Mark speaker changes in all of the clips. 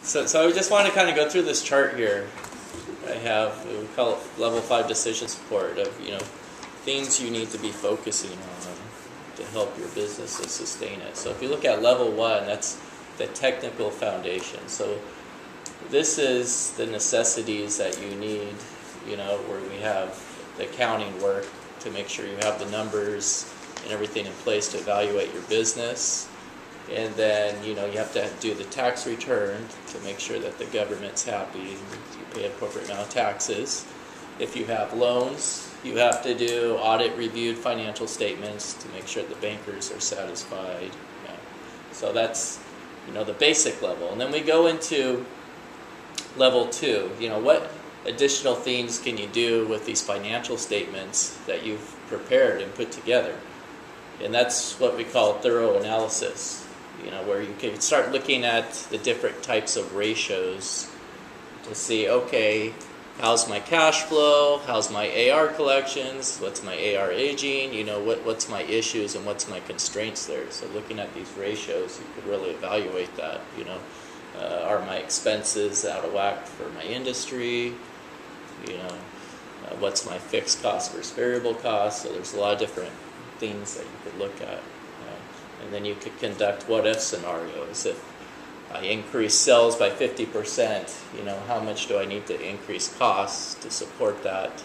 Speaker 1: So I just want to kind of go through this chart here. We call it level 5 decision support of, things you need to be focusing on to help your business and sustain it. So if you look at level 1, that's the technical foundation. So this is the necessities that you need, where we have the accounting work to make sure you have the numbers and everything in place to evaluate your business. And then, you have to do the tax return to make sure that the government's happy and you pay an appropriate amount of taxes. If you have loans, you have to do audit-reviewed financial statements to make sure the bankers are satisfied. Yeah. So that's, the basic level. And then we go into level 2. What additional things can you do with these financial statements that you've prepared and put together? And that's what we call thorough analysis. Where you can start looking at the different types of ratios to see, okay, how's my cash flow? How's my AR collections? What's my AR aging? What's my issues and what's my constraints there? So looking at these ratios, you could really evaluate that. Are my expenses out of whack for my industry? What's my fixed cost versus variable cost? So there's a lot of different things that you could look at. And then you could conduct what-if scenarios. If I increase sales by 50%, how much do I need to increase costs to support that?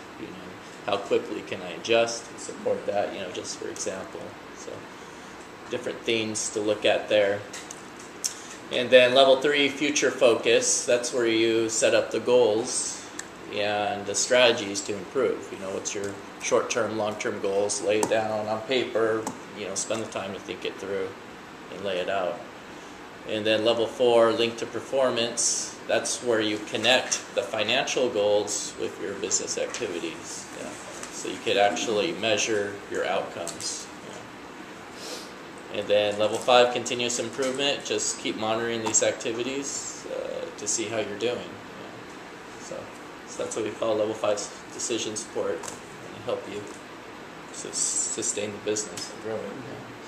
Speaker 1: How quickly can I adjust to support that? Just for example. So different things to look at there. And then level 3, future focus. That's where you set up the goals and the strategies to improve. What's your short-term, long-term goals? Lay it down on paper. Spend the time to think it through and lay it out. And then level 4, link to performance. That's where you connect the financial goals with your business activities. Yeah. So you could actually measure your outcomes. Yeah. And then level 5, continuous improvement. Just keep monitoring these activities to see how you're doing. Yeah. So that's what we call level 5 decision support, and help you sustain the business and grow it. Yeah.